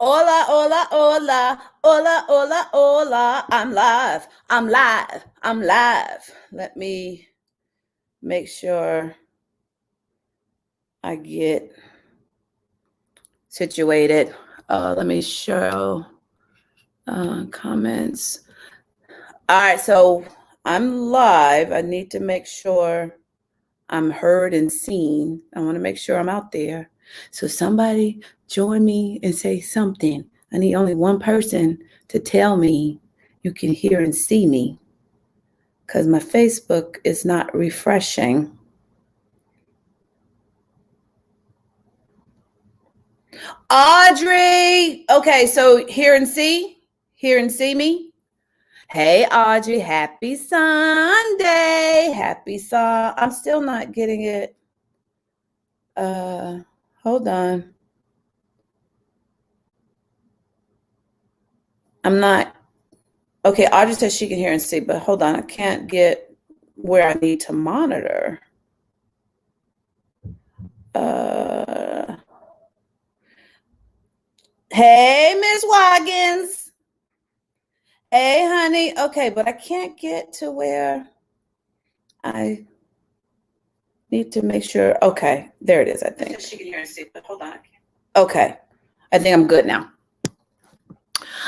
Hola, hola, hola, hola, hola, hola. I'm live. I'm live. I'm live. Let me make sure I get situated. Let me show comments. All right, so I'm live. I need to make sure I'm heard and seen. I want to make sure I'm out there. So somebody join me and say something. I need only one person to tell me you can hear and see me because my Facebook is not refreshing. Audrey. Okay, so hear and see? Hear and see me? Hey, Audrey, happy Sunday. Happy Sun. I'm still not getting it. Hold on. I'm not. Okay, Audrey says she can hear and see, but hold on. I can't get where I need to monitor. Uh, hey, Miss Waggins. Hey, honey. Okay, but I can't get to where I need to make sure. Okay, there it is, I think. She can hear and see, but hold on. Okay, I think I'm good now.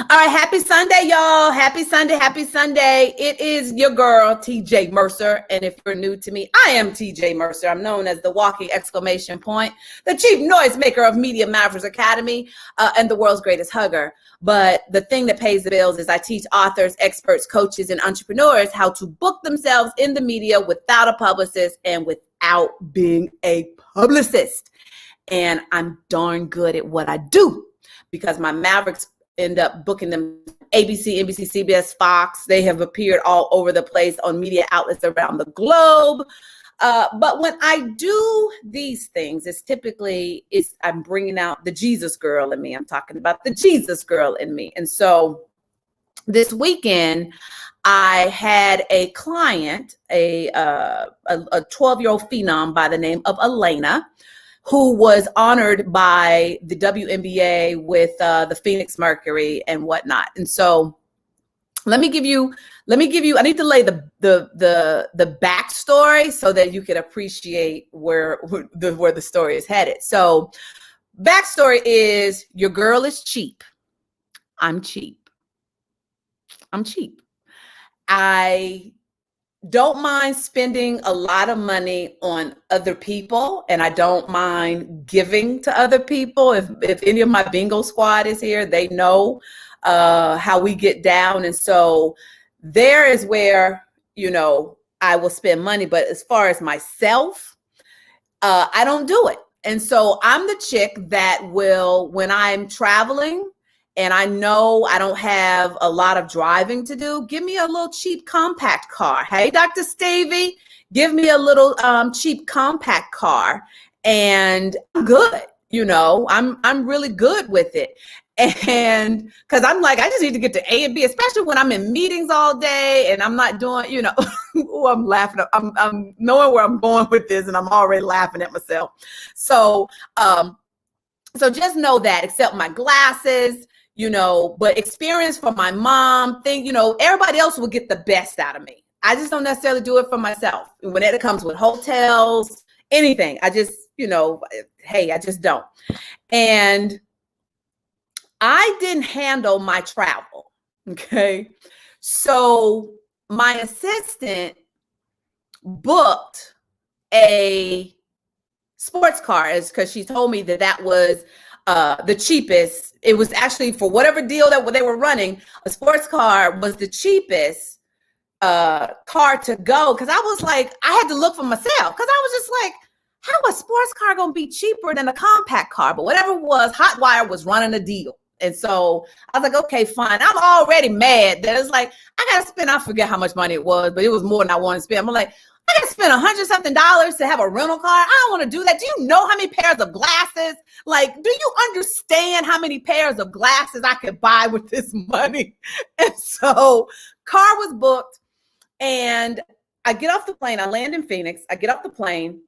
All right, happy Sunday, y'all. Happy Sunday, happy Sunday. It is your girl, TJ Mercer. And if you're new to me, I am TJ Mercer. I'm known as the walking exclamation point, the chief noisemaker of Media Mavericks Academy, and the world's greatest hugger. But the thing that pays the bills is I teach authors, experts, coaches, and entrepreneurs how to book themselves in the media without a publicist and without being a publicist. And I'm darn good at what I do because my Mavericks end up booking them ABC, NBC, CBS, Fox. They have appeared all over the place on media outlets around the globe. But when I do these things, I'm bringing out the Jesus girl in me. I'm talking about the Jesus girl in me. And so this weekend, I had a client, a 12-year-old phenom by the name of Elena, who was honored by the WNBA with the Phoenix Mercury and whatnot. And so let me give you, I need to lay the backstory so that you can appreciate where the story is headed. So backstory is your girl is cheap. I'm cheap. I don't mind spending a lot of money on other people, and I don't mind giving to other people. If any of my bingo squad is here, they know how we get down. And so there is where, I will spend money. But as far as myself, I don't do it. And so I'm the chick that will, when I'm traveling and I know I don't have a lot of driving to do, give me a little cheap compact car. Hey, Dr. Stevie, give me a little cheap compact car and I'm good. I'm really good with it. And because I'm like, I just need to get to A and B, especially when I'm in meetings all day and I'm not doing, ooh, I'm laughing. I'm knowing where I'm going with this and I'm already laughing at myself. So, so just know that, except my glasses, but experience from my mom, everybody else will get the best out of me. I just don't necessarily do it for myself. When it comes with hotels, anything, I just, hey, I just don't. And I didn't handle my travel. Okay. So my assistant booked a sports car because she told me that was the cheapest. It was actually, for whatever deal that they were running, a sports car was the cheapest car to go. Because I was like, I had to look for myself because I was just like, how a sports car gonna be cheaper than a compact car? But whatever it was, Hotwire was running a deal. And so I was like, okay, fine. I'm already mad that it's like, I got to spend, I forget how much money it was, but it was more than I wanted to spend. I'm like, I got to spend $100-something to have a rental car. I don't want to do that. Do you know how many pairs of glasses? Like, do you understand how many pairs of glasses I could buy with this money? And so car was booked and I get off the plane. I land in Phoenix. I get off the plane.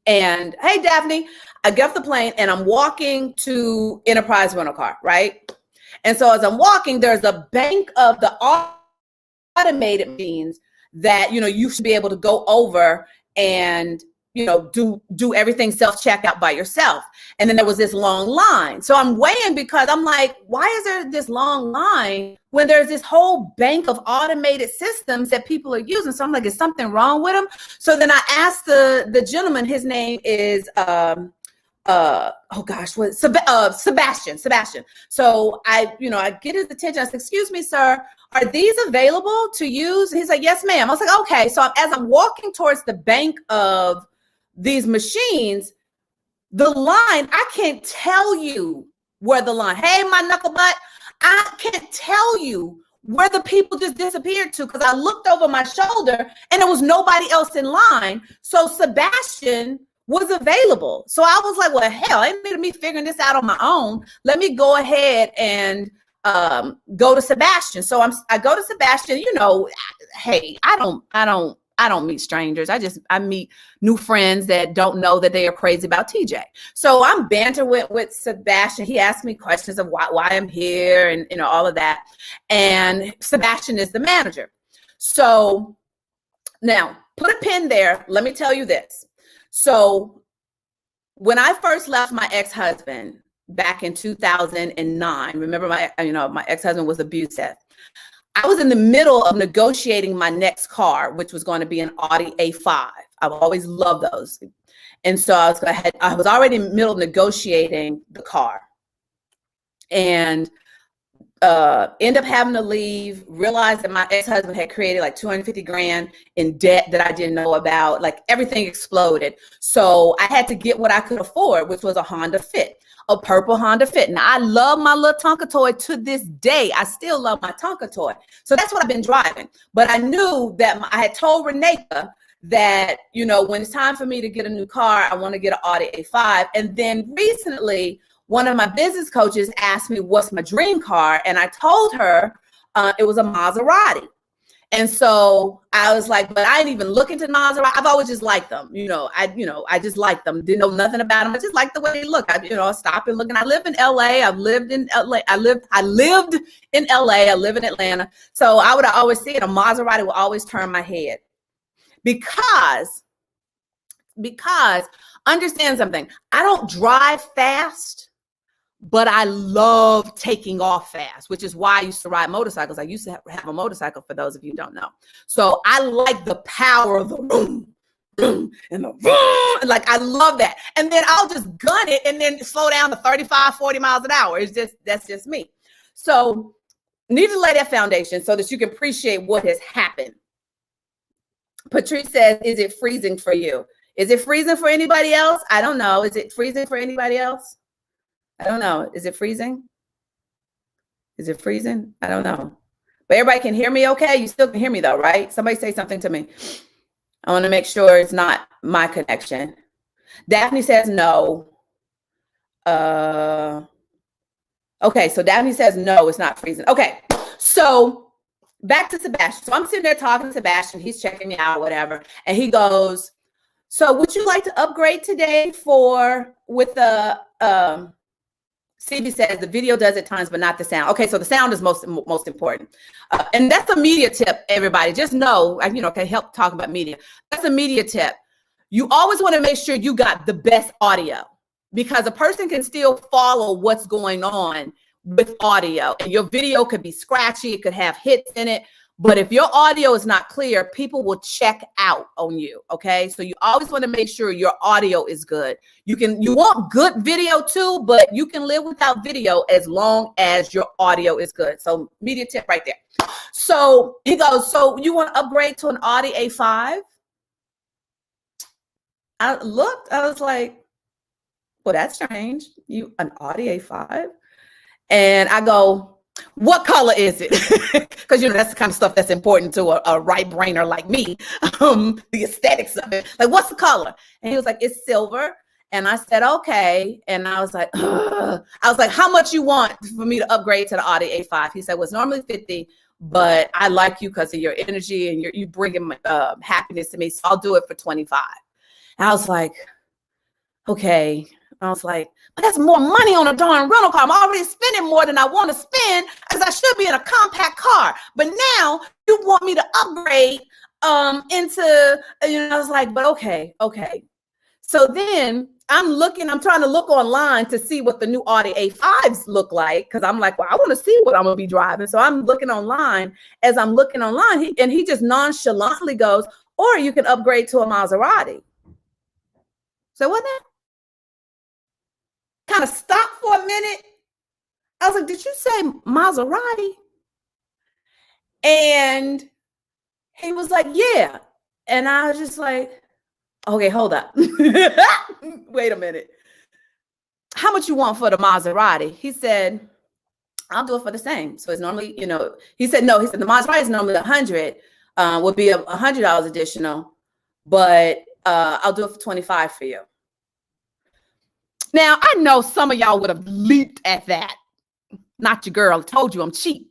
And hey, Daphne, I get off the plane and I'm walking to Enterprise Rental Car, right? And so as I'm walking, there's a bank of the automated machines that, you know, you should be able to go over and, you know, do everything self-checkout by yourself. And then there was this long line. So I'm waiting because I'm like, why is there this long line when there's this whole bank of automated systems that people are using? So I'm like, is something wrong with them? So then I asked the gentleman, his name is, Sebastian. So I get his attention. I said, excuse me, sir, are these available to use? He's like, yes, ma'am. I was like, okay. So as I'm walking towards the bank of these machines, the line, I can't tell you where the line, hey, my knuckle butt, I can't tell you where the people just disappeared to, because I looked over my shoulder and there was nobody else in line. So Sebastian was available. So I was like, well, hell, ain't me figuring this out on my own. Let me go ahead and go to Sebastian. So I go to Sebastian, you know, hey, I don't meet strangers. I meet new friends that don't know that they are crazy about TJ. So I'm bantering with Sebastian. He asked me questions of why I'm here and, you know, all of that. And Sebastian is the manager. So now put a pin there. Let me tell you this. So when I first left my ex-husband back in 2009, remember my ex-husband was abusive. I was in the middle of negotiating my next car, which was going to be an Audi A5. I've always loved those. And so I was already in the middle of negotiating the car, and end up having to leave, realized that my ex-husband had created like 250 grand in debt that I didn't know about. Like everything exploded. So I had to get what I could afford, which was a Honda Fit. A purple Honda Fit. Now, I love my little Tonka toy to this day. I still love my Tonka toy. So that's what I've been driving. But I knew that I had told Reneka that, you know, when it's time for me to get a new car, I want to get an Audi A5. And then recently, one of my business coaches asked me, what's my dream car? And I told her it was a Maserati. And so I was like, but I didn't even look into Maserati. I've always just liked them. I just liked them. Didn't know nothing about them. I just liked the way they look. I stopped and looked. And I live in LA. I've lived in LA. I lived in LA. I live in Atlanta. So I would always see it. A Maserati would always turn my head because understand something. I don't drive fast, but I love taking off fast, which is why I used to ride motorcycles. I used to have a motorcycle, for those of you who don't know. So I like the power of the boom, boom, and the boom. Like, I love that. And then I'll just gun it and then slow down to 35, 40 miles an hour. That's just me. So need to lay that foundation so that you can appreciate what has happened. Patrice says, is it freezing for you? Is it freezing for anybody else? I don't know. Is it freezing for anybody else? I don't know. Is it freezing? Is it freezing? I don't know. But everybody can hear me okay? You still can hear me though, right? Somebody say something to me. I want to make sure it's not my connection. Daphne says no. Okay, so Daphne says no, it's not freezing. Okay, so back to Sebastian. So I'm sitting there talking to Sebastian. He's checking me out, whatever. And he goes, so would you like to upgrade today with the CB says the video does at times, but not the sound. Okay, so the sound is most important. And that's a media tip, everybody. Just know, can help talk about media. That's a media tip. You always want to make sure you got the best audio, because a person can still follow what's going on with audio. And your video could be scratchy. It could have hits in it. But if your audio is not clear, people will check out on you. Okay. So you always want to make sure your audio is good. You want good video too, but you can live without video as long as your audio is good. So media tip right there. So he goes, so you want to upgrade to an Audi A5? I looked, I was like, well, that's strange. An Audi A5? And I go, what color is it? Because that's the kind of stuff that's important to a right brainer like me. The aesthetics of it. Like, what's the color? And he was like, it's silver. And I said, okay. And I was like, ugh. I was like, how much you want for me to upgrade to the Audi A5? He said, well, it's normally 50, but I like you because of your energy and you bringing happiness to me. So I'll do it for 25. And I was like, okay. I was like, but that's more money on a darn rental car. I'm already spending more than I want to spend because I should be in a compact car. But now you want me to upgrade into, I was like, but okay. So then I'm trying to look online to see what the new Audi A5s look like. Cause I'm like, well, I want to see what I'm going to be driving. So I'm looking online. As I'm looking online, he just nonchalantly goes, or you can upgrade to a Maserati. So what now? Kind of stopped for a minute. I was like, did you say Maserati? And he was like, yeah. And I was just like, okay, hold up. Wait a minute. How much you want for the Maserati? He said, I'll do it for the same. So it's normally, he said, no, the Maserati is normally 100, would be $100 additional, but I'll do it for 25 for you. Now, I know some of y'all would have leaped at that. Not your girl. I told you I'm cheap.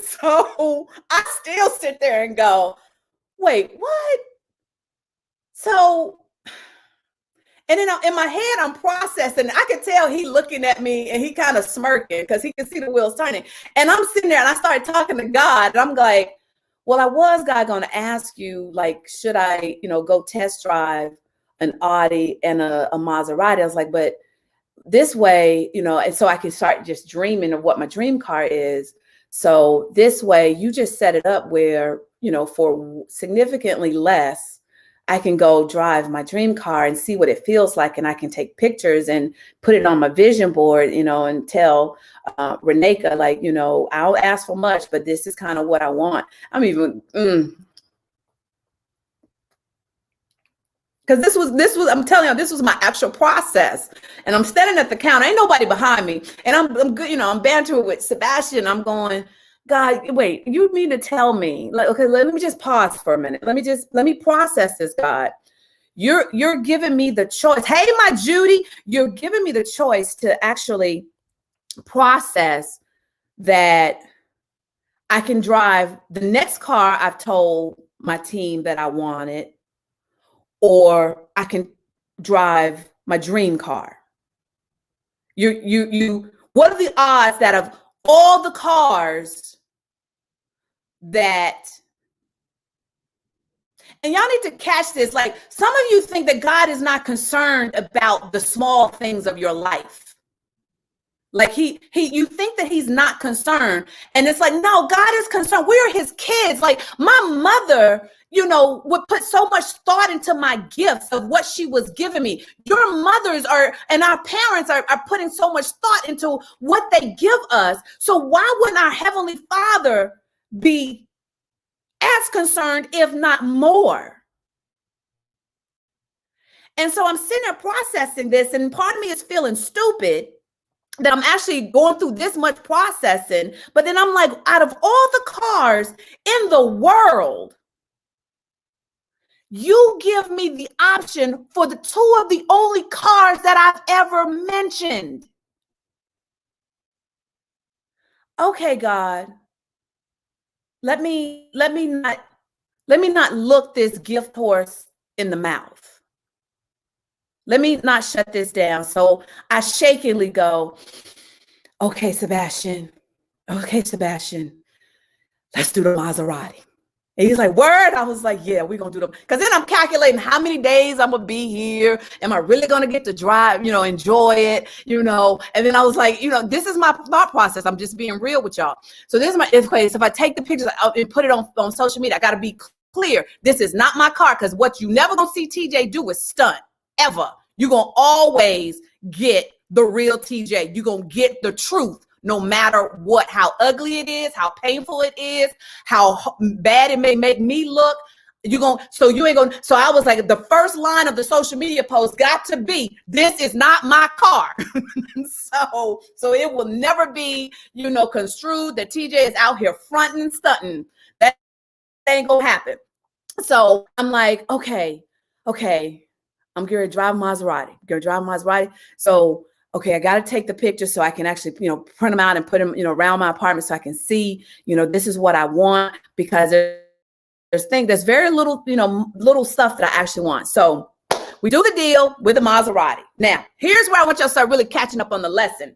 So I still sit there and go, wait, what? So, and then in my head, I'm processing. I could tell he looking at me and he kind of smirking because he can see the wheels turning. And I'm sitting there and I started talking to God. And I'm like, well, I was, God, going to ask you, like, should I, go test drive an Audi and a Maserati? I was like, but this way, and so I can start just dreaming of what my dream car is. So this way, you just set it up where, for significantly less, I can go drive my dream car and see what it feels like. And I can take pictures and put it on my vision board, and tell Reneka, like, I'll ask for much, but this is kind of what I want. I'm even, because this was, I'm telling you, this was my actual process. And I'm standing at the counter, ain't nobody behind me. And I'm good, I'm bantering with Sebastian. I'm going, God, wait, you mean to tell me, like, okay, let me just pause for a minute. Let me process this, God. You're giving me the choice. Hey, my Judy, you're giving me the choice to actually process that I can drive the next car I've told my team that I wanted, or I can drive my dream car. What are the odds that of all the cars that, and y'all need to catch this, like some of you think that God is not concerned about the small things of your life. Like you think that he's not concerned. And it's like, no, God is concerned. We're his kids. Like my mother, would put so much thought into my gifts of what she was giving me. Your mothers and our parents are putting so much thought into what they give us. So why wouldn't our Heavenly Father be as concerned, if not more? And so I'm sitting there processing this, and part of me is feeling stupid that I'm actually going through this much processing. But then I'm like, out of all the cars in the world, you give me the option for the two of the only cars that I've ever mentioned. Okay, God, let me not look this gift horse in the mouth. Let me not shut this down. So I shakily go, okay, Sebastian, let's do the Maserati. And he's like, word? I was like, yeah, we're going to do them. Because then I'm calculating how many days I'm going to be here. Am I really going to get to drive, enjoy it, And then I was like, this is my thought process. I'm just being real with y'all. So this is my case. If I take the pictures and put it on social media, I got to be clear. This is not my car, because what you never going to see TJ do is stunt, ever. You're going to always get the real TJ. You're going to get the truth. No matter what, how ugly it is, how painful it is, how bad it may make me look, so I was like, the first line of the social media post got to be, this is not my car. So it will never be, construed that TJ is out here fronting and stunting. That ain't gonna happen. So I'm like, okay, I'm gonna drive Maserati. So okay, I got to take the pictures so I can actually, print them out and put them, around my apartment so I can see, this is what I want, because there's very little, little stuff that I actually want. So we do the deal with the Maserati. Now, here's where I want y'all to start really catching up on the lesson.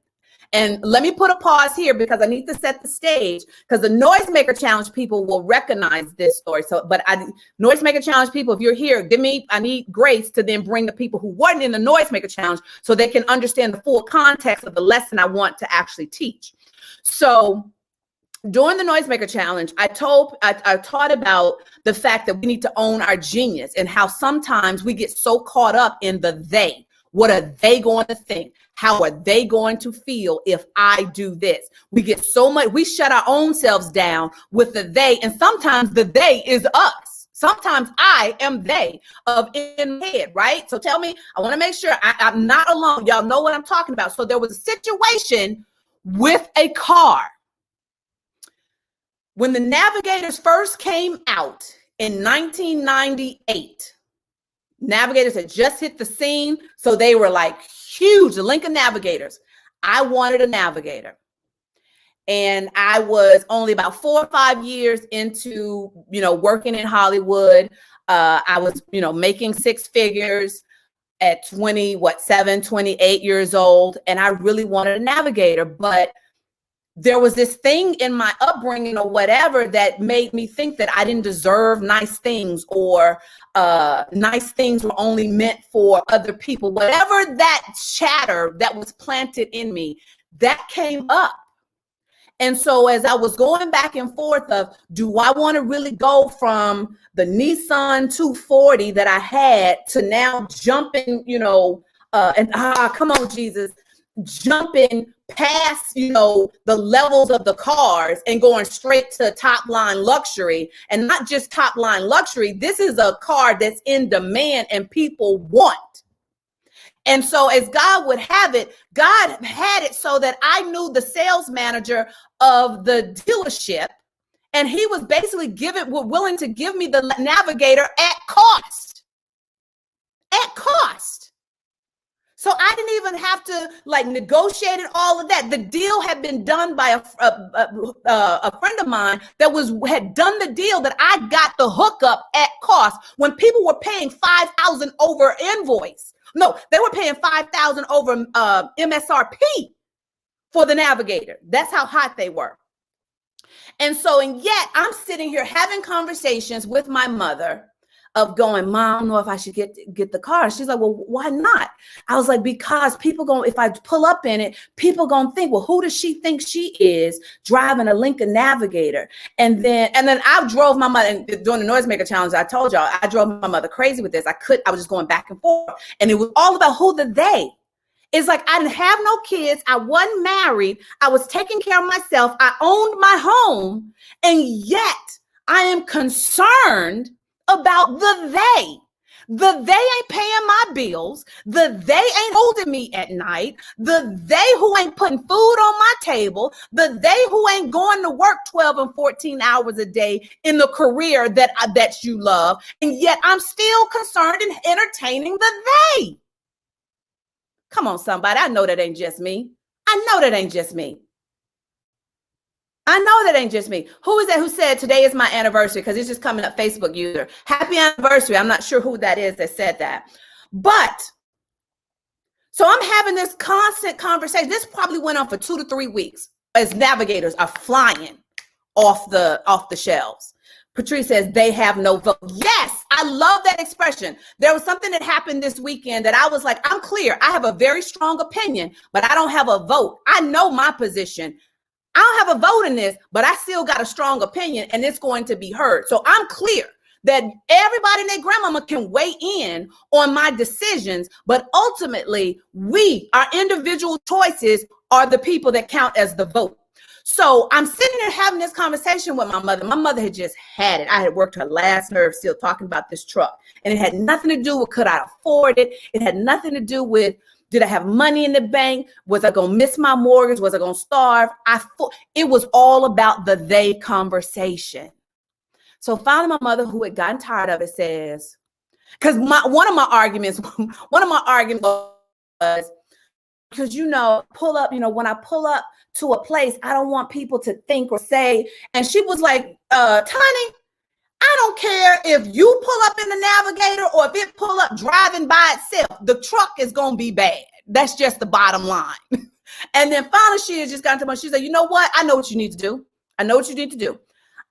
And let me put a pause here because I need to set the stage, because the Noisemaker Challenge people will recognize this story. So, but Noisemaker Challenge people, if you're here, I need grace to then bring the people who weren't in the Noisemaker Challenge so they can understand the full context of the lesson I want to actually teach. So during the Noisemaker Challenge, I taught about the fact that we need to own our genius and how sometimes we get so caught up in the they. What are they going to think? How are they going to feel if I do this? We get so much, we shut our own selves down with the they, and sometimes the they is us. Sometimes I am they of in head, right? So tell me, I want to make sure I'm not alone. Y'all know what I'm talking about. So there was a situation with a car. When the Navigators first came out in 1998, Navigators had just hit the scene, so they were like huge, the Lincoln Navigators. I wanted a Navigator. And I was only about 4 or 5 years into, working in Hollywood. I was, making 6 figures at 28 years old. And I really wanted a Navigator, but there was this thing in my upbringing or whatever that made me think that I didn't deserve nice things, or nice things were only meant for other people. Whatever that chatter that was planted in me, that came up. And so as I was going back and forth of, do I want to really go from the Nissan 240 that I had to now jumping, come on, Jesus, jumping past, the levels of the cars and going straight to top line luxury. And not just top line luxury. This is a car that's in demand and people want. And so as God would have it, God had it so that I knew the sales manager of the dealership, and he was basically willing to give me the Navigator at cost. At cost. So I didn't even have to negotiate and all of that. The deal had been done by a friend of mine that had done the deal, that I got the hookup at cost when people were paying $5,000 over invoice. No, they were paying $5,000 over MSRP for the Navigator. That's how hot they were. And yet I'm sitting here having conversations with my mother of going, Mom, I don't know if I should get the car. She's like, well, why not? I was like, because if I pull up in it, people gonna think, well, who does she think she is driving a Lincoln Navigator? And then I drove my mother, and during the Noisemaker Challenge, I told y'all, I drove my mother crazy with this. I was just going back and forth. And it was all about who the they. It's like, I didn't have no kids. I wasn't married. I was taking care of myself. I owned my home. And yet I am concerned about the they. The they ain't paying my bills. The they ain't holding me at night. The they who ain't putting food on my table. The they who ain't going to work 12 and 14 hours a day in the career that you love. And yet I'm still concerned in entertaining the they. Come on, somebody. I know that ain't just me. I know that ain't just me. I know that ain't just me. Who is that who said today is my anniversary? Because it's just coming up, Facebook user. Happy anniversary. I'm not sure who that is that said that. But so I'm having this constant conversation. This probably went on for 2 to 3 weeks as Navigators are flying off the shelves. Patrice says they have no vote. Yes, I love that expression. There was something that happened this weekend that I was like, I'm clear. I have a very strong opinion, but I don't have a vote. I know my position. I don't have a vote in this, but I still got a strong opinion, and it's going to be heard. So I'm clear that everybody and their grandmama can weigh in on my decisions, but ultimately our individual choices are the people that count as the vote. So I'm sitting there having this conversation with my mother. My mother had just had it. I had worked her last nerve still talking about this truck, and it had nothing to do with could I afford it. It had nothing to do with did I have money in the bank? Was I going to miss my mortgage? Was I going to starve? It was all about the they conversation. So finally, my mother, who had gotten tired of it, says, because one of my arguments was, because, pull up, when I pull up to a place, I don't want people to think or say. And she was like, Tiny, I don't care if you pull up in the Navigator or if it pull up driving by itself. The truck is going to be bad. That's just the bottom line. And then finally, she had just gotten to my, she said, you know what? I know what you need to do. I know what you need to do.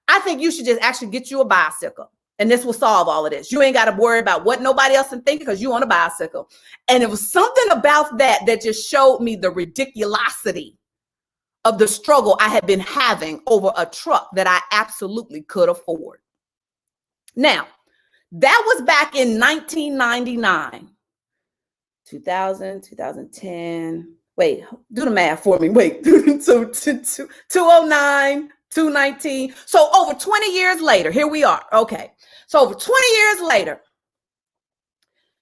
I think you should just actually get you a bicycle. And this will solve all of this. You ain't got to worry about what nobody else is thinking because you on a bicycle. And it was something about that that just showed me the ridiculosity of the struggle I had been having over a truck that I absolutely could afford. Now, that was back in 1999, 2000, 2010. Wait, do the math for me. Wait, 209, 219. So over 20 years later, here we are. Okay. So over 20 years later,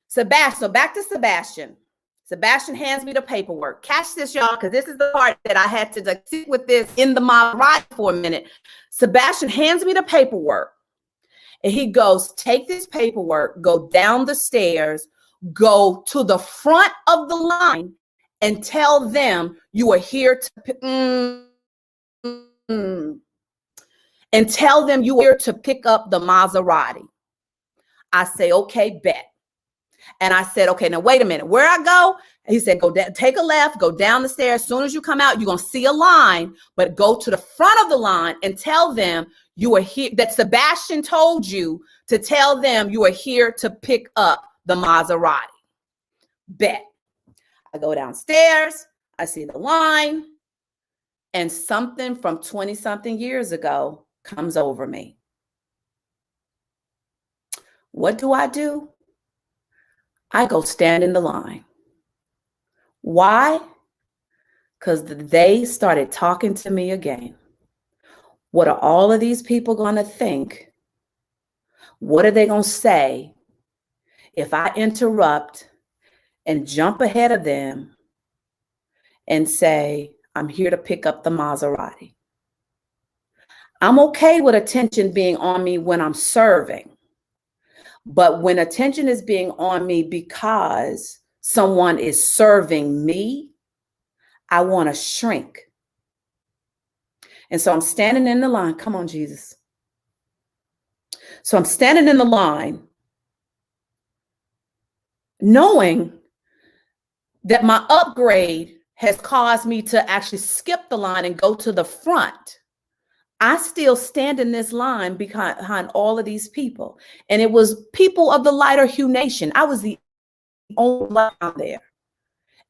Sebastian, so back to Sebastian. Sebastian hands me the paperwork. Catch this, y'all, because this is the part that I had to sit with this in the Maserati for a minute. Sebastian hands me the paperwork. And he goes, take this paperwork, go down the stairs, go to the front of the line and tell them you are here to and tell them you are here to pick up the Maserati. I say, okay, bet. And I said, okay, now wait a minute. Where I go? He said, go down, take a left, go down the stairs. As soon as you come out, you're going to see a line, but go to the front of the line and tell them you are here, that Sebastian told you to tell them you are here to pick up the Maserati. Bet. I go downstairs, I see the line, and something from 20-something years ago comes over me. What do? I go stand in the line. Why? Because they started talking to me again. What are all of these people going to think? What are they going to say if I interrupt and jump ahead of them and say, I'm here to pick up the Maserati? I'm okay with attention being on me when I'm serving. But when attention is being on me because someone is serving me, I want to shrink. And so I'm standing in the line. Come on, Jesus. So I'm standing in the line, knowing that my upgrade has caused me to actually skip the line and go to the front. I still stand in this line behind all of these people. And it was people of the lighter hue nation. I was the only one out there.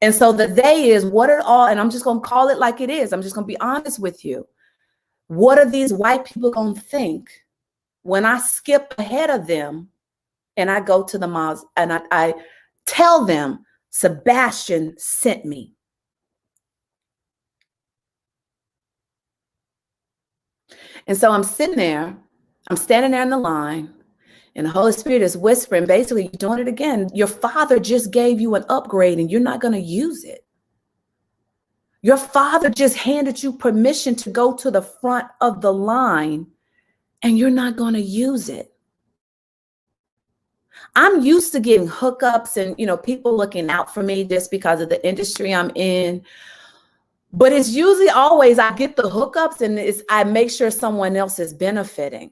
And so the they is what are all, and I'm just going to call it like it is. I'm just going to be honest with you. What are these white people going to think when I skip ahead of them and I go to the mosque and I tell them Sebastian sent me? And so I'm sitting there, I'm standing there in the line, and the Holy Spirit is whispering, basically, you're doing it again. Your father just gave you an upgrade and you're not going to use it. Your father just handed you permission to go to the front of the line and you're not going to use it. I'm used to getting hookups and, people looking out for me just because of the industry I'm in. But it's usually always I get the hookups and I make sure someone else is benefiting.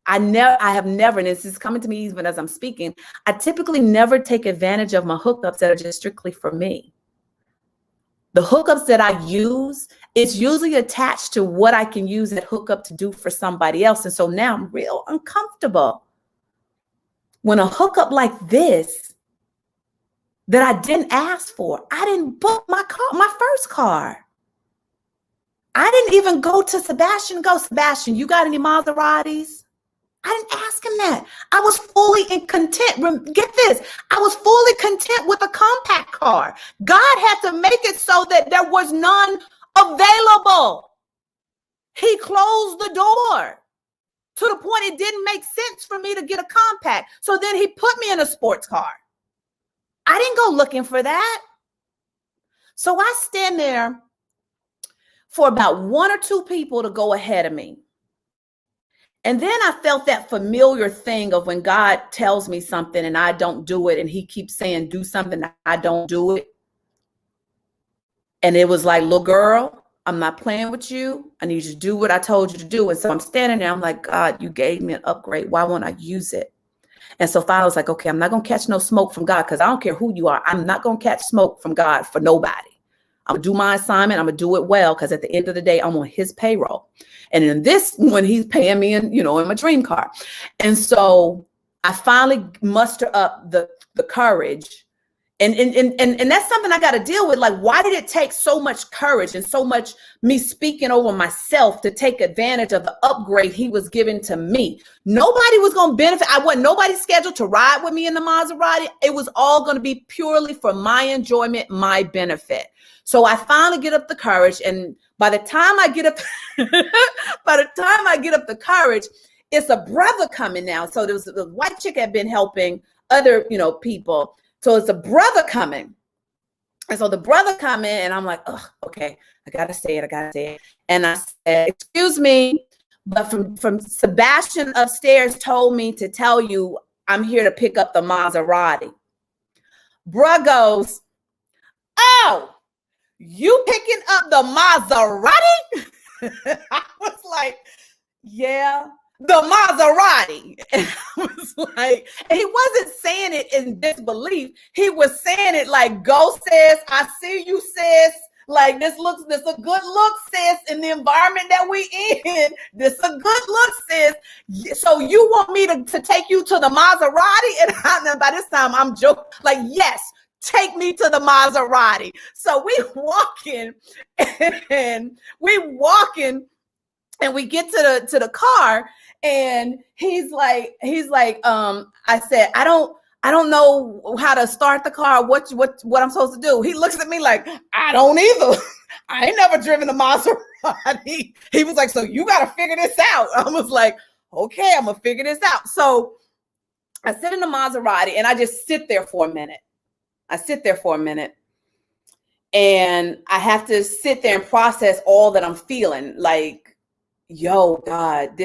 I have never, and this is coming to me even as I'm speaking, I typically never take advantage of my hookups that are just strictly for me. The hookups that I use, it's usually attached to what I can use that hookup to do for somebody else. And so now I'm real uncomfortable when a hookup like this that I didn't ask for, I didn't book my first car. I didn't even go to Sebastian, Sebastian, you got any Maseratis? I didn't ask him that. I was fully content. Get this. I was fully content with a compact car. God had to make it so that there was none available. He closed the door to the point it didn't make sense for me to get a compact. So then he put me in a sports car. I didn't go looking for that. So I stand there for about one or two people to go ahead of me. And then I felt that familiar thing of when God tells me something and I don't do it, and he keeps saying, do something, I don't do it. And it was like, little girl, I'm not playing with you. I need you to do what I told you to do. And so I'm standing there. I'm like, God, you gave me an upgrade. Why won't I use it? And so finally I was like, okay, I'm not going to catch no smoke from God, because I don't care who you are. I'm not going to catch smoke from God for nobody. I'm going to do my assignment. I'm going to do it well, because at the end of the day, I'm on his payroll. And in this, when he's paying me in, in my dream car. And so I finally muster up the courage. And that's something I got to deal with. Like, why did it take so much courage and so much me speaking over myself to take advantage of the upgrade he was giving to me? Nobody was going to benefit. I wasn't nobody scheduled to ride with me in the Maserati. It was all going to be purely for my enjoyment, my benefit. So I finally get up the courage. And by the time I get up, the courage, it's a brother coming now. So there was the white chick had been helping other, people. So it's a brother coming. And so the brother come in, and I'm like, oh, okay, I gotta say it. And I said, excuse me, but from Sebastian upstairs told me to tell you I'm here to pick up the Maserati. Bruh goes, oh, you picking up the Maserati? I was like, yeah. The Maserati. And I was like, and he wasn't saying it in disbelief. He was saying it like, go sis, I see you sis. Like, this a good look, sis, in the environment that we in. This a good look, sis. So you want me to take you to the Maserati? And by this time I'm joking, like, yes, take me to the Maserati. So we walking and we get to the car. And he's like, I said, I don't know how to start the car. What I'm supposed to do? He looks at me like, I don't either. I ain't never driven a Maserati. He was like, so you got to figure this out. I was like, okay, I'm gonna figure this out. So I sit in the Maserati and I just sit there for a minute. And I have to sit there and process all that I'm feeling. Like, yo, God,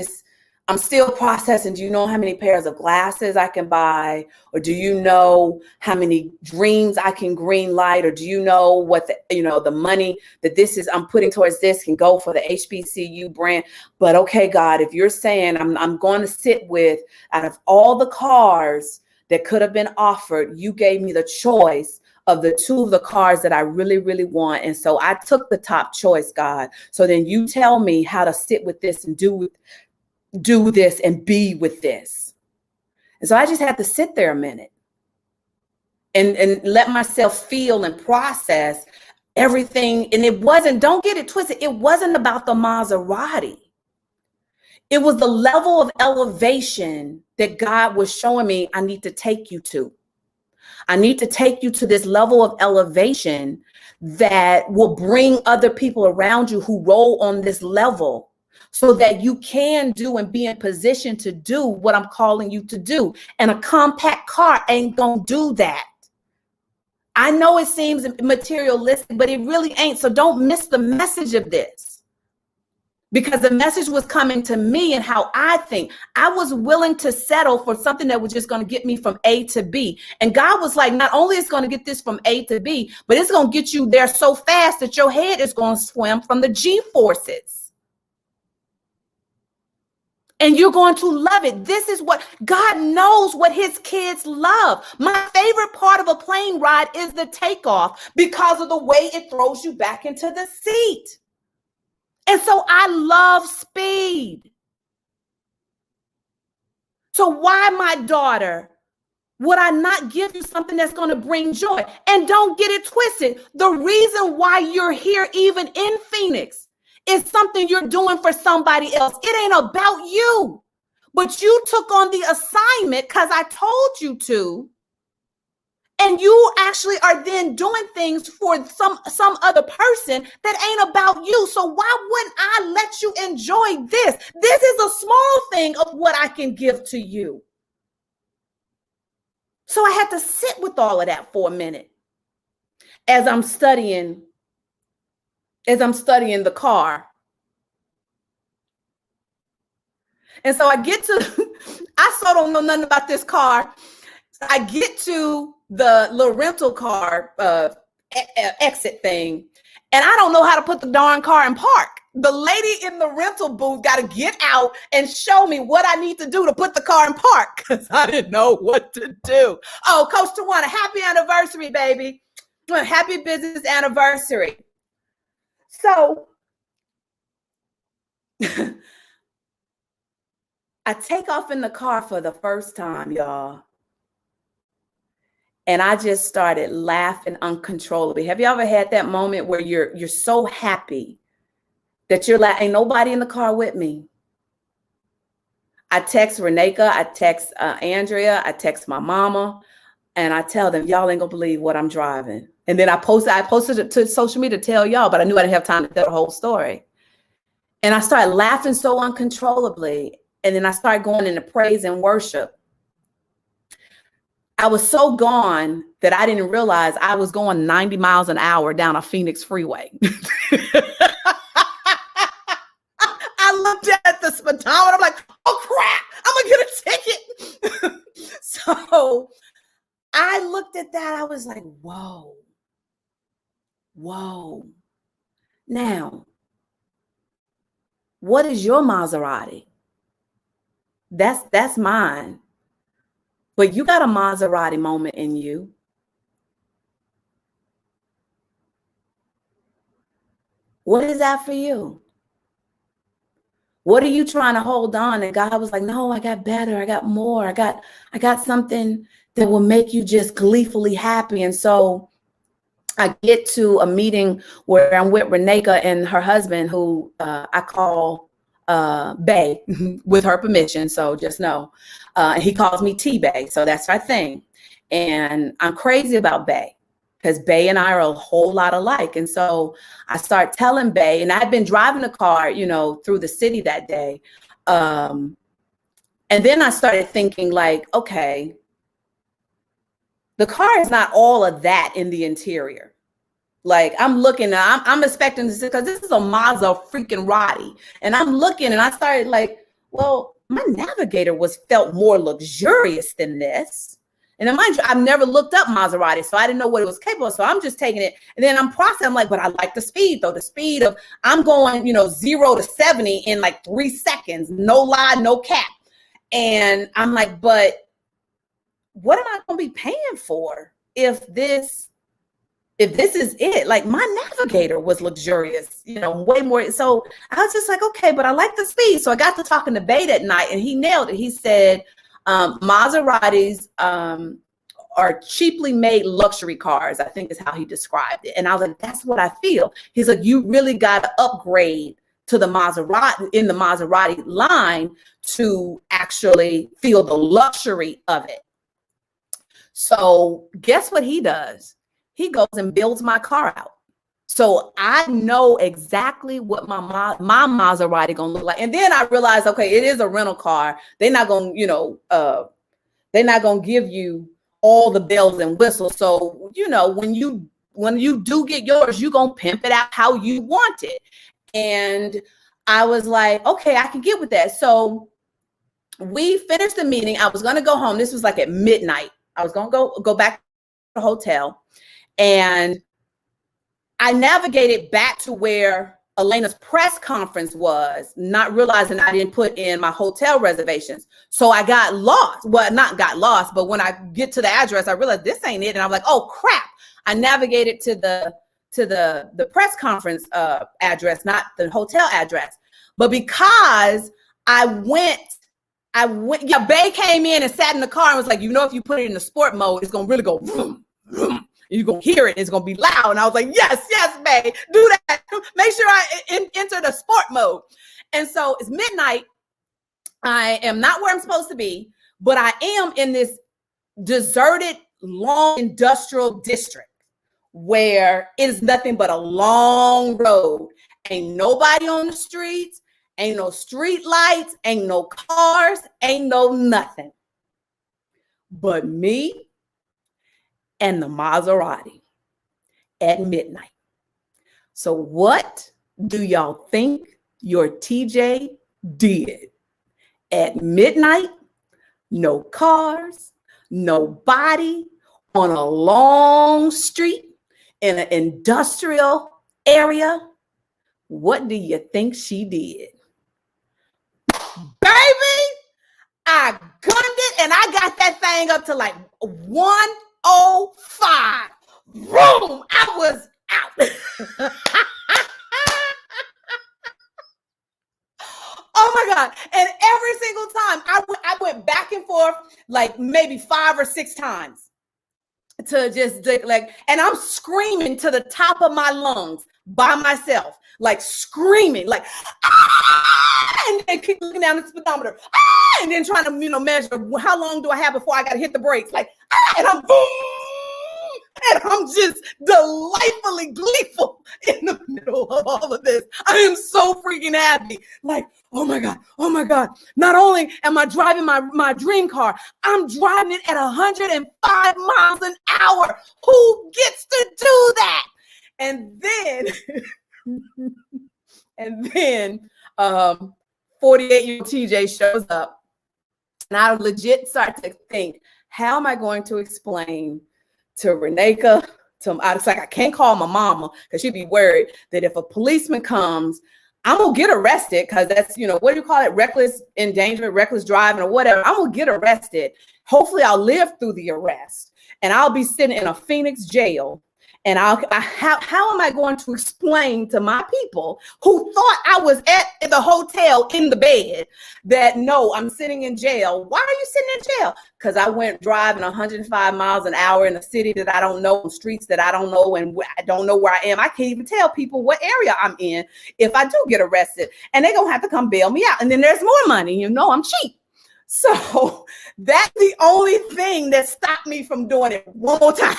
I'm still processing. Do you know how many pairs of glasses I can buy? Or do you know how many dreams I can green light? Or do you know what the money that I'm putting towards this can go for the HBCU brand? But okay, God, if you're saying I'm going to sit with, out of all the cars that could have been offered, you gave me the choice of the two of the cars that I really, really want. And so I took the top choice, God. So then you tell me how to sit with this and do this and be with this. And so I just had to sit there a minute and let myself feel and process everything. And don't get it twisted, it wasn't about the Maserati. It was the level of elevation that God was showing me I need to take you to. I need to take you to this level of elevation that will bring other people around you who roll on this level, so that you can do and be in position to do what I'm calling you to do. And a compact car ain't gonna do that. I know it seems materialistic, but it really ain't. So don't miss the message of this, because the message was coming to me and how I think. I was willing to settle for something that was just going to get me from A to B. And God was like, not only is going to get this from A to B, but it's going to get you there so fast that your head is going to swim from the G forces. And you're going to love it. This is what God knows what his kids love. My favorite part of a plane ride is the takeoff, because of the way it throws you back into the seat. And so I love speed. So why, my daughter, would I not give you something that's going to bring joy? And don't get it twisted. The reason why you're here, even in Phoenix, is something you're doing for somebody else. It ain't about you, but you took on the assignment because I told you to. And you actually are then doing things for some other person that ain't about you. So why wouldn't I let you enjoy this? This is a small thing of what I can give to you. So I had to sit with all of that for a minute as I'm studying the car. And so I still don't know nothing about this car. I get to the little rental car exit thing. And I don't know how to put the darn car in park. The lady in the rental booth got to get out and show me what I need to do to put the car in park because I didn't know what to do. Oh, Coach Tawana, happy anniversary, baby. Happy business anniversary. So I take off in the car for the first time, y'all. And I just started laughing uncontrollably. Have you ever had that moment where you're so happy that you're like, ain't nobody in the car with me? I text Reneka, I text Andrea, I text my mama, and I tell them, y'all ain't gonna believe what I'm driving. And then I posted it to social media to tell y'all, but I knew I didn't have time to tell the whole story. And I started laughing so uncontrollably. And then I started going into praise and worship. I was so gone that I didn't realize I was going 90 miles an hour down a Phoenix freeway. I looked at the speedometer. I'm like, oh crap, I'm gonna get a ticket. So I looked at that. I was like, whoa. Now, what is your Maserati? That's mine. But you got a Maserati moment in you. What is that for you? What are you trying to hold on? And God was like, no, I got better. I got more. I got something that will make you just gleefully happy. And so I get to a meeting where I'm with Reneka and her husband, who I call Bay with her permission. So just know. He calls me T-Bay. So that's our thing. And I'm crazy about Bay because Bay and I are a whole lot alike. And so I start telling Bay, and I'd been driving the car, through the city that day. And then I started thinking like, okay, the car is not all of that in the interior. Like I'm looking, I'm expecting this because this is a Mazda freaking Roddy. And I'm looking and I started like, well, my Navigator felt more luxurious than this. And then mind you, I've never looked up Maserati, so I didn't know what it was capable of. So I'm just taking it. And then I'm processing, I'm like, but I like the speed though. The speed of, I'm going, 0 to 70 in like 3 seconds. No lie, no cap. And I'm like, but what am I going to be paying for if this is it? Like my Navigator was luxurious, way more. So I was just like, okay, but I like the speed. So I got to talking to Bay that night and he nailed it. He said, Maseratis are cheaply made luxury cars, I think is how he described it. And I was like, that's what I feel. He's like, you really got to upgrade to the Maserati, in the Maserati line, to actually feel the luxury of it. So guess what he does? He goes and builds my car out. So I know exactly what my Maserati gonna look like. And then I realized, okay, it is a rental car. They're not gonna, they're not gonna give you all the bells and whistles. So, when you do get yours, you're gonna pimp it out how you want it. And I was like, okay, I can get with that. So we finished the meeting. I was gonna go home. This was like at midnight. I was gonna go back to the hotel. And I navigated back to where Elena's press conference was, not realizing I didn't put in my hotel reservations. So I got lost. Well, not got lost, but when I get to the address, I realized this ain't it. And I'm like, oh crap. I navigated to the press conference address, not the hotel address. But because I went, Bay came in and sat in the car and was like, if you put it in the sport mode, it's gonna really go vroom, vroom. You're going to hear it. It's going to be loud. And I was like, yes, Bay, do that. Make sure I enter the sport mode. And so it's midnight. I am not where I'm supposed to be, but I am in this deserted, long industrial district where it is nothing but a long road. Ain't nobody on the streets. Ain't no street lights. Ain't no cars. Ain't no nothing. But me and the Maserati at midnight. So what do y'all think your TJ did? At midnight, no cars, nobody, on a long street, in an industrial area. What do you think she did? Baby, I gunned it and I got that thing up to like 105. Boom, I was out. Oh my God. And every single time I went back and forth like maybe 5 or 6 times to just like, and I'm screaming to the top of my lungs by myself, like screaming, like, ah! And then keep looking down the speedometer, ah! And then trying to, measure how long do I have before I got to hit the brakes, like, ah! And I'm boom. And I'm just delightfully gleeful in the middle of all of this. I am so freaking happy. Like, oh my God. Not only am I driving my dream car, I'm driving it at 105 miles an hour. Who gets to do that? And then 48-year-old TJ shows up. And I legit start to think, how am I going to explain to Reneka, it's like I can't call my mama because she'd be worried that if a policeman comes, I'm gonna get arrested because that's, what do you call it? Reckless endangerment, reckless driving, or whatever. I'm gonna get arrested. Hopefully I'll live through the arrest and I'll be sitting in a Phoenix jail. And how am I going to explain to my people who thought I was at the hotel in the bed that no, I'm sitting in jail? Why are you sitting in jail? Because I went driving 105 miles an hour in a city that I don't know, in streets that I don't know, and I don't know where I am. I can't even tell people what area I'm in if I do get arrested. And they're going to have to come bail me out. And then there's more money. I'm cheap. So that's the only thing that stopped me from doing it one more time.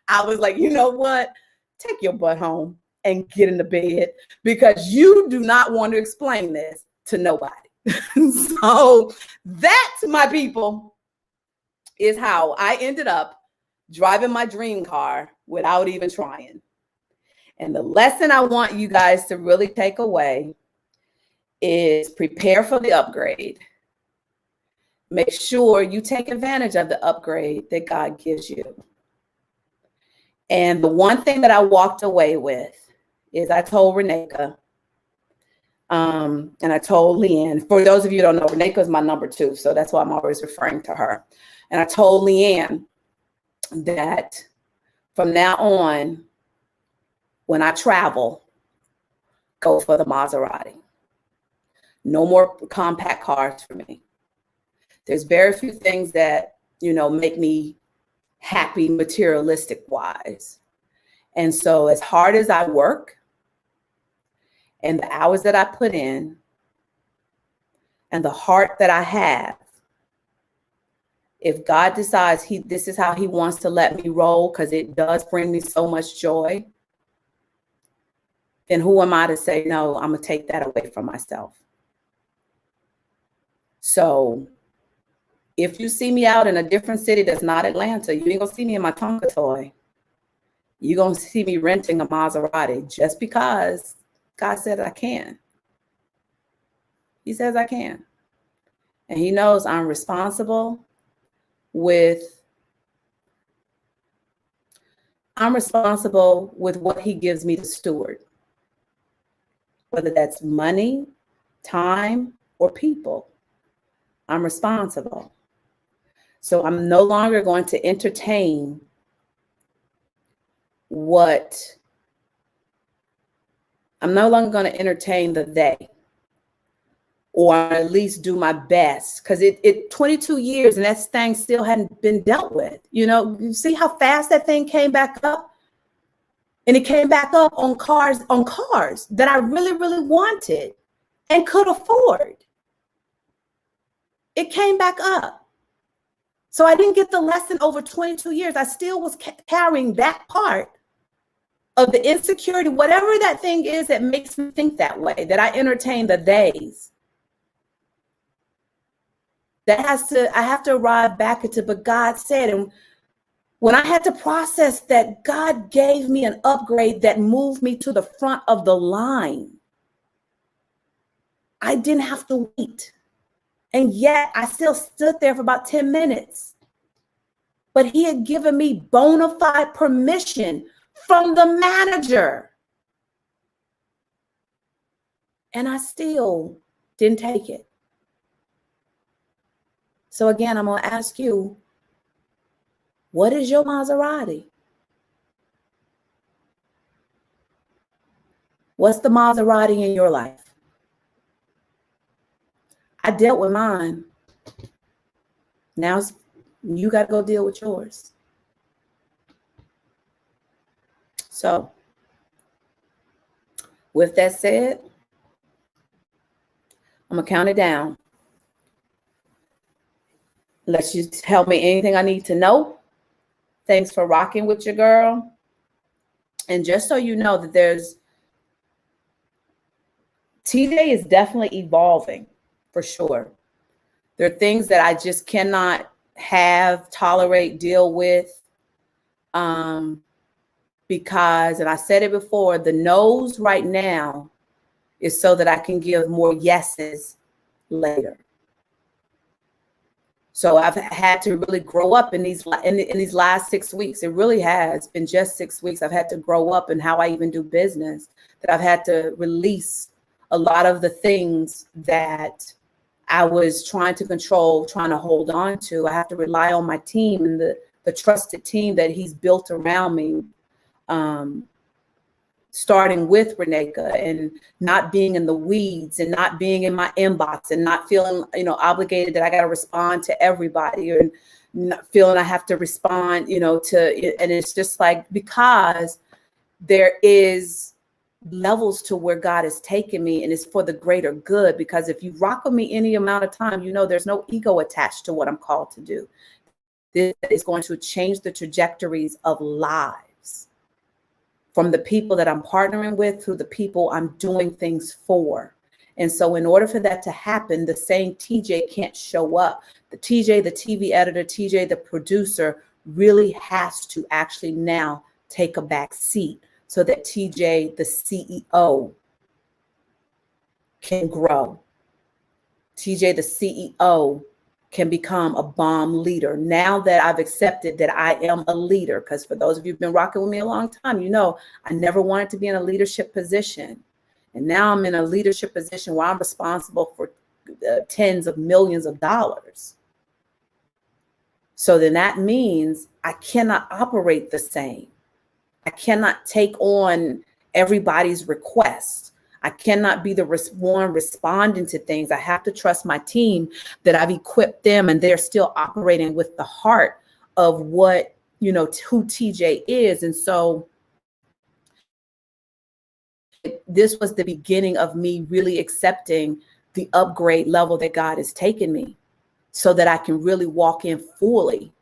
I was like, you know what? Take your butt home and get in the bed because you do not want to explain this to nobody. So that, my people, is how I ended up driving my dream car without even trying. And the lesson I want you guys to really take away is prepare for the upgrade. Make sure you take advantage of the upgrade that God gives you. And the one thing that I walked away with is I told Reneka, and I told Leanne, for those of you who don't know, Reneka is my number 2, so that's why I'm always referring to her. And I told Leanne that from now on, when I travel, go for the Maserati. No more compact cars for me. There's very few things that, make me happy materialistic wise. And so as hard as I work and the hours that I put in and the heart that I have, if God decides this is how he wants to let me roll because it does bring me so much joy, then who am I to say, no, I'm going to take that away from myself? So if you see me out in a different city that's not Atlanta, you ain't gonna see me in my Tonka toy. You're gonna see me renting a Maserati just because God said I can. He says I can. And he knows I'm responsible with what he gives me to steward. Whether that's money, time, or people, I'm responsible. So I'm no longer going to entertain I'm no longer going to entertain the they, or at least do my best, because it 22 years and that thing still hadn't been dealt with. You see how fast that thing came back up? And it came back up on cars that I really, really wanted and could afford. It came back up. So I didn't get the lesson over 22 years. I still was carrying that part of the insecurity, whatever that thing is that makes me think that way, that I entertain the days. I have to arrive back into, but God said, and when I had to process that, God gave me an upgrade that moved me to the front of the line. I didn't have to wait. And yet I still stood there for about 10 minutes. But he had given me bona fide permission from the manager. And I still didn't take it. So again, I'm going to ask you, what is your Maserati? What's the Maserati in your life? I dealt with mine. Now you got to go deal with yours. So with that said, I'm going to count it down. Let you tell me anything I need to know. Thanks for rocking with your girl. And just so you know that TJ is definitely evolving for sure. There are things that I just cannot tolerate, deal with. Because, and I said it before, the no's right now is so that I can give more yeses later. So I've had to really grow up in these last 6 weeks. It really has been just 6 weeks. I've had to grow up in how I even do business, that I've had to release a lot of the things that I was trying to control, trying to hold on to. I have to rely on my team and the trusted team that he's built around me. Starting with Reneka, and not being in the weeds and not being in my inbox and not feeling, obligated that I got to respond to everybody, or not feeling I have to respond, and it's just like, because there is levels to where God has taken me, and it's for the greater good. Because if you rock with me any amount of time, there's no ego attached to what I'm called to do. This is going to change the trajectories of lives, from the people that I'm partnering with to the people I'm doing things for. And so in order for that to happen, the same TJ can't show up. The TJ, the TV editor, TJ, the producer, really has to actually now take a back seat so that TJ, the CEO, can grow. TJ, the CEO, can become a bomb leader. Now that I've accepted that I am a leader, because for those of you who've been rocking with me a long time, I never wanted to be in a leadership position. And now I'm in a leadership position where I'm responsible for tens of millions of dollars. So then that means I cannot operate the same. I cannot take on everybody's request. I cannot be the one responding to things. I have to trust my team, that I've equipped them and they're still operating with the heart of what, who TJ is. And so this was the beginning of me really accepting the upgrade level that God has taken me, so that I can really walk in fully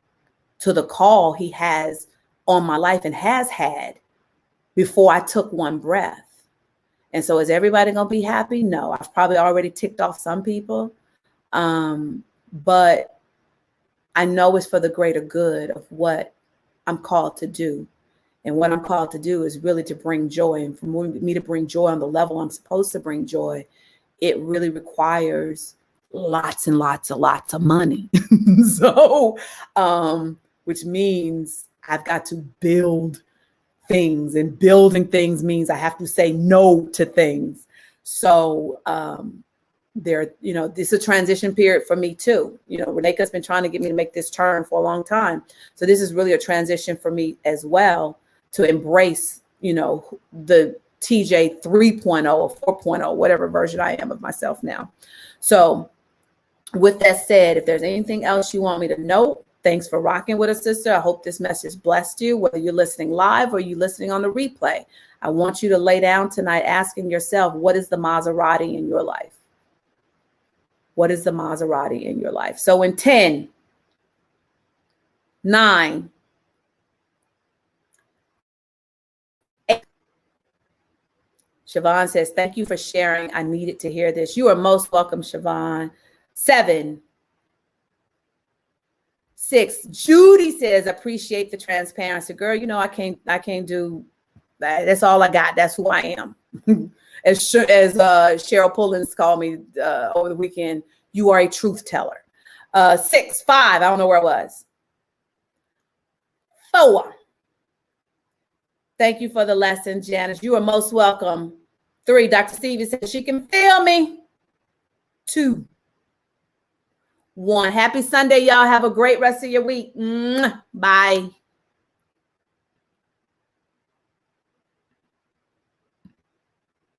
to the call he has on my life and has had before I took one breath. And so is everybody going to be happy? No, I've probably already ticked off some people. But I know it's for the greater good of what I'm called to do. And what I'm called to do is really to bring joy. And for me to bring joy on the level I'm supposed to bring joy, it really requires lots and lots of money. So, which means I've got to build things, and building things means I have to say no to things. So this is a transition period for me too. Reneka's been trying to get me to make this turn for a long time. So this is really a transition for me as well, to embrace, the TJ 3.0 or 4.0, whatever version I am of myself now. So with that said, if there's anything else you want me to know, thanks for rocking with us, sister. I hope this message blessed you, whether you're listening live or you're listening on the replay. I want you to lay down tonight asking yourself, what is the Maserati in your life? What is the Maserati in your life? So in 10, 9, 8. Siobhan says, thank you for sharing. I needed to hear this. You are most welcome, Siobhan. 7, 6. Judy says, appreciate the transparency. Girl, I can't do that. That's all I got. That's who I am. as Cheryl Pullins called me over the weekend, you are a truth teller. 6, 5, I don't know where I was. 4. Thank you for the lesson, Janice. You are most welcome. 3, Dr. Stevie said she can feel me. 2, 1. Happy Sunday, y'all. Have a great rest of your week. Bye.